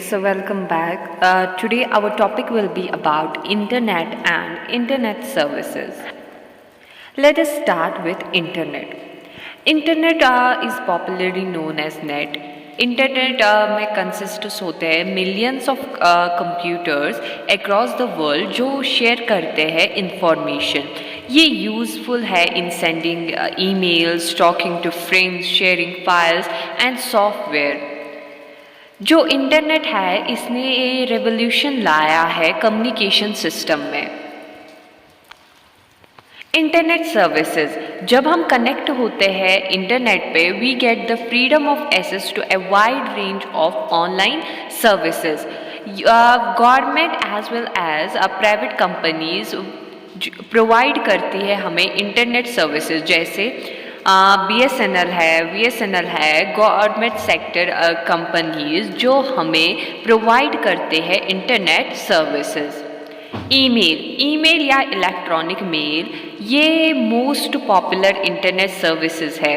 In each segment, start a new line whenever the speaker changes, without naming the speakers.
so welcome back. Today our topic will be about internet and internet services. Let us start with internet. Internet is popularly known as net. Internet में consist होते हैं millions of computers across the world जो share करते हैं information. ये useful है in sending emails, talking to friends, sharing files and software. जो internet है इसने ये रेवोल्यूशन लाया है कम्युनिकेशन सिस्टम में. इंटरनेट सर्विसेज, जब हम कनेक्ट होते हैं इंटरनेट पे we get the freedom of access to a wide range of online services. Government as well as private companies provide करती है हमें इंटरनेट सर्विसेज, जैसे BSNL है गवर्नमेंट सेक्टर कंपनीज जो हमें प्रोवाइड करते हैं इंटरनेट सर्विसेज. ईमेल या इलेक्ट्रॉनिक मेल ये मोस्ट पॉपुलर इंटरनेट सर्विसेज है.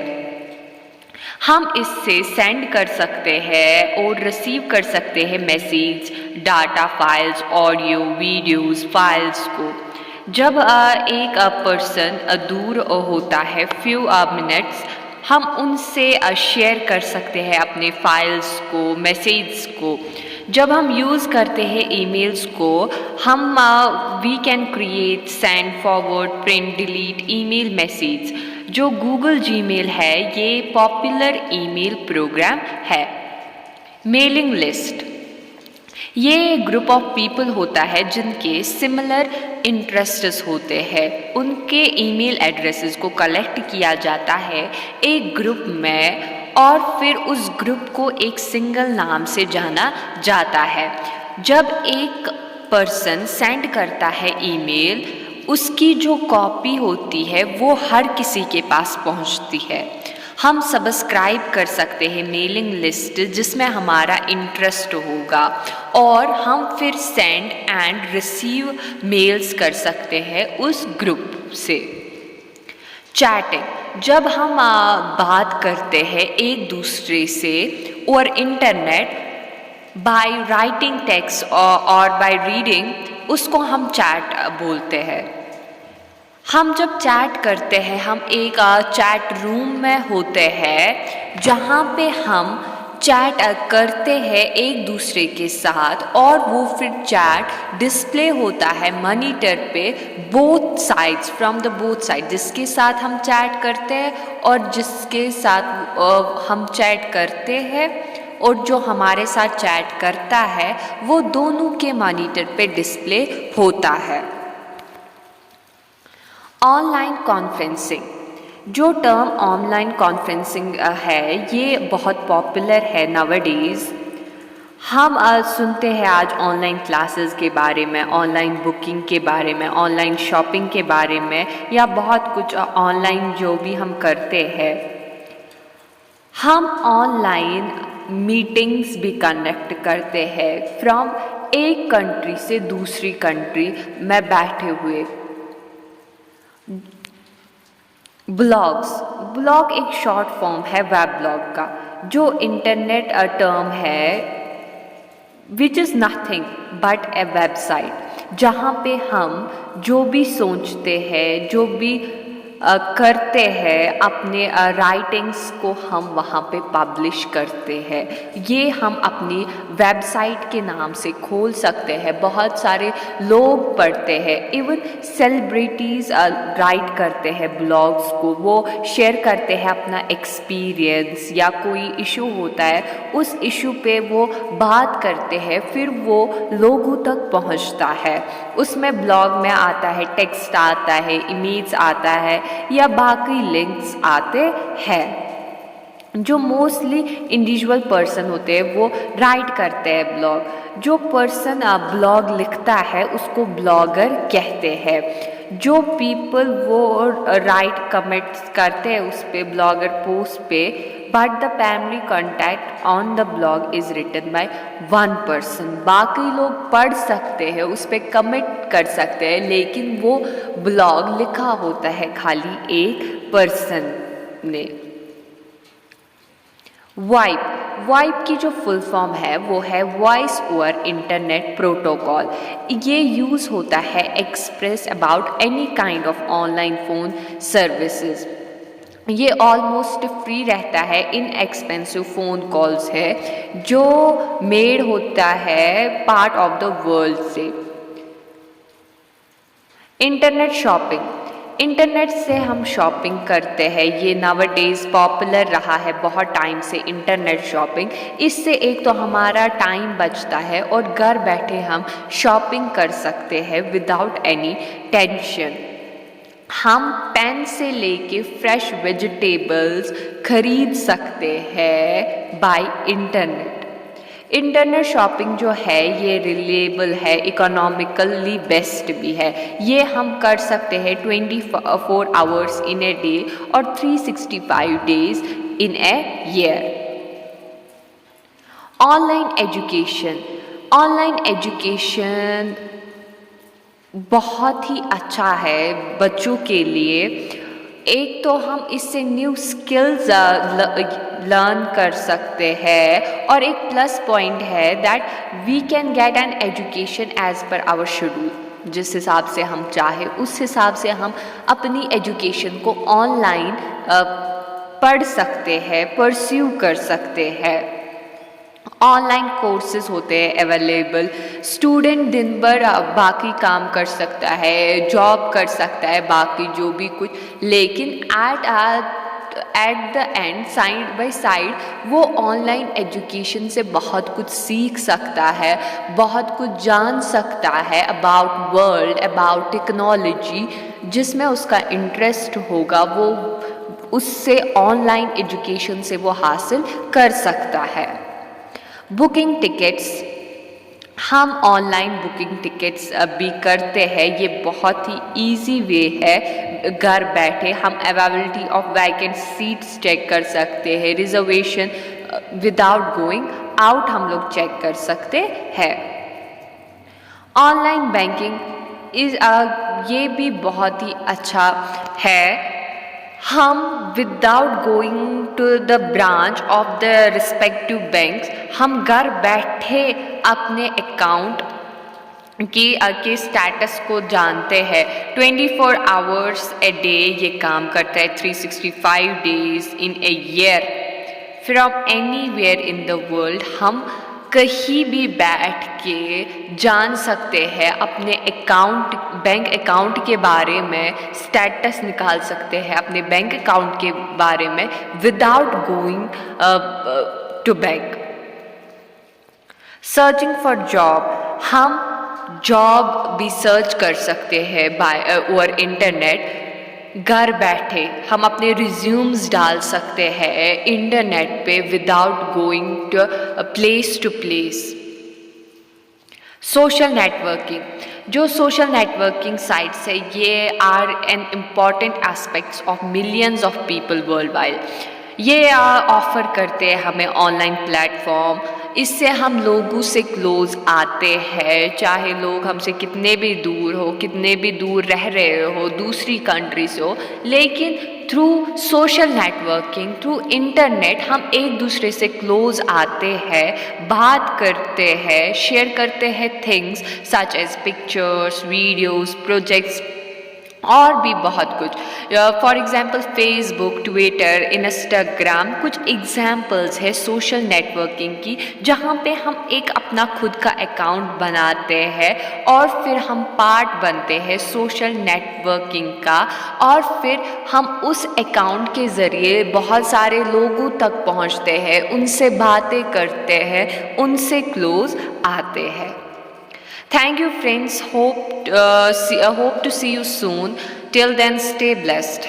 हम इससे सेंड कर सकते हैं और रिसीव कर सकते हैं message, data, files, audio, videos, files को. जब एक पर्सन दूर होता है फ्यू मिनट्स हम उनसे शेयर कर सकते हैं अपने फाइल्स को, मैसेज को. जब हम यूज़ करते हैं ईमेल्स को हम we can create, send, forward, print, delete email message. जो गूगल जीमेल है ये पॉपुलर ईमेल प्रोग्राम है. मेलिंग लिस्ट, ये ग्रुप ऑफ पीपल होता है जिनके सिमिलर इंटरेस्ट्स होते हैं. उनके ईमेल एड्रेसेस को कलेक्ट किया जाता है एक ग्रुप में और फिर उस ग्रुप को एक सिंगल नाम से जाना जाता है. जब एक पर्सन सेंड करता है ईमेल उसकी जो कॉपी होती है वो हर किसी के पास पहुंचती है. हम सब्सक्राइब कर सकते हैं मेलिंग लिस्ट जिसमें हमारा इंटरेस्ट होगा और हम फिर सेंड एंड रिसीव मेल्स कर सकते हैं उस ग्रुप से. चैटिंग, जब हम बात करते हैं एक दूसरे से और इंटरनेट बाय राइटिंग टेक्स्ट और बाय रीडिंग उसको हम चैट बोलते हैं. हम जब चैट करते हैं हम एक चैट रूम में होते हैं जहाँ पे हम चैट करते हैं एक दूसरे के साथ और वो फिर चैट डिस्प्ले होता है मॉनिटर पे both sides, from the both side, जिसके साथ हम चैट करते हैं और जिसके साथ हम चैट करते हैं और जो हमारे साथ चैट करता है वो दोनों के मॉनिटर पे डिस्प्ले होता है. ऑनलाइन कॉन्फ्रेंसिंग, जो टर्म ऑनलाइन कॉन्फ्रेंसिंग है ये बहुत पॉपुलर है नाउअडेज. हम सुनते हैं आज ऑनलाइन क्लासेस के बारे में, ऑनलाइन बुकिंग के बारे में, ऑनलाइन शॉपिंग के बारे में या बहुत कुछ ऑनलाइन जो भी हम करते हैं. हम ऑनलाइन मीटिंग्स भी कंडक्ट करते हैं फ्रॉम एक कंट्री से दूसरी कंट्री में बैठे हुए. ब्लॉग एक शॉर्ट फॉर्म है वेब ब्लॉग का जो इंटरनेट टर्म है which is nothing but A website जहाँ पे हम जो भी सोचते हैं, जो भी करते हैं अपने राइटिंग्स को हम वहाँ पे पब्लिश करते हैं. ये हम अपनी वेबसाइट के नाम से खोल सकते हैं. बहुत सारे लोग पढ़ते हैं, इवन सेलिब्रिटीज़ राइट करते हैं ब्लॉग्स को, वो शेयर करते हैं अपना एक्सपीरियंस या कोई इशू होता है उस इशू पे वो बात करते हैं फिर वो लोगों तक पहुँचता है. उसमें ब्लॉग में आता है टेक्स्ट आता है, इमेज आता है या बाकी लिंक्स आते हैं. जो मोस्टली इंडिविजुअल पर्सन होते हैं वो राइट करते हैं ब्लॉग. जो पर्सन ब्लॉग लिखता है उसको ब्लॉगर कहते हैं. जो पीपल वो राइट कमेंट्स करते हैं उस पे ब्लॉगर पोस्ट पे, but the primary contact on the blog is written by one person. बाकी लोग पढ़ सकते हैं, उस पर कमेंट कर सकते हैं, लेकिन वो ब्लॉग लिखा होता है खाली एक पर्सन ने. वाइप की जो फुल फॉर्म है वो है वॉइस ओवर इंटरनेट प्रोटोकॉल। ये यूज़ होता है express about any kind of online phone services. ये ऑलमोस्ट फ्री रहता है, इनएक्सपेंसिव फ़ोन कॉल्स है जो मेड होता है पार्ट ऑफ द वर्ल्ड से। इंटरनेट शॉपिंग, इंटरनेट से हम शॉपिंग करते हैं, ये नाउअडेज पॉपुलर रहा है बहुत टाइम से इंटरनेट शॉपिंग। इससे एक तो हमारा टाइम बचता है और घर बैठे हम शॉपिंग कर सकते हैं विदाउट एनी टेंशन। हम पेन से लेके फ्रेश वेजिटेबल्स खरीद सकते हैं बाय इंटरनेट। इंटरनेट शॉपिंग जो है ये रिलेबल है, इकोनॉमिकली बेस्ट भी है। ये हम कर सकते हैं 24 आवर्स इन ए डे और 365 days in a year. Online education, online education बहुत ही अच्छा है बच्चों के लिए। एक तो हम इससे न्यू स्किल्स लर्न कर सकते हैं और एक प्लस पॉइंट है that we can get an education as per our schedule. जिस हिसाब से हम चाहे उस हिसाब से हम अपनी एजुकेशन को ऑनलाइन पढ़ सकते हैं, परस्यू कर सकते हैं। ऑनलाइन कोर्सेज होते हैं अवेलेबल। स्टूडेंट दिन भर बाकी काम कर सकता है, जॉब कर सकता है, बाकी जो भी कुछ, लेकिन at the end side by side वो ऑनलाइन एजुकेशन से बहुत कुछ सीख सकता है, बहुत कुछ जान सकता है अबाउट वर्ल्ड, अबाउट टेक्नोलॉजी। जिसमें उसका इंटरेस्ट होगा वो उससे ऑनलाइन एजुकेशन से वो हासिल कर सकता है। बुकिंग टिकट्स, हम ऑनलाइन बुकिंग टिकट्स भी करते हैं। ये बहुत ही इजी वे है, घर बैठे हम availability of vacant seats check कर सकते हैं, रिजर्वेशन विदाउट गोइंग आउट हम लोग चेक कर सकते हैं। ऑनलाइन बैंकिंग ये भी बहुत ही अच्छा है। हम without going to the branch of the respective banks हम घर बैठे अपने अकाउंट के स्टेटस को जानते हैं। 24 आवर्स ए डे ये काम करता है, 365 days in a year from anywhere in the world. हम कहीं भी बैठ के जान सकते हैं अपने अकाउंट, बैंक अकाउंट के बारे में, स्टेटस निकाल सकते हैं अपने बैंक अकाउंट के बारे में without going to bank. Searching for job, हम जॉब भी सर्च कर सकते हैं बाय ओवर इंटरनेट। घर बैठे हम अपने रिज्यूम्स डाल सकते हैं इंटरनेट पे without going to place to place. Social networking, जो सोशल नेटवर्किंग साइट्स है ये are an important aspects of millions of people world wide. ये ऑफर करते हैं हमें ऑनलाइन प्लेटफॉर्म। इससे हम लोगों से क्लोज आते हैं, चाहे लोग हमसे कितने भी दूर रह रहे हो, दूसरी कंट्री से हो, लेकिन through social networking, through internet हम एक दूसरे से क्लोज आते हैं, बात करते हैं, शेयर करते हैं things such as pictures, videos, projects और भी बहुत कुछ। For example Facebook, Twitter, Instagram कुछ एग्जाम्पल्स है सोशल नेटवर्किंग की, जहाँ पे हम एक अपना खुद का अकाउंट बनाते हैं और फिर हम पार्ट बनते हैं सोशल नेटवर्किंग का, और फिर हम उस अकाउंट के ज़रिए बहुत सारे लोगों तक पहुँचते हैं, उनसे बातें करते हैं, उनसे क्लोज आते हैं। Thank you friends, hope to see you soon. Till then, stay blessed.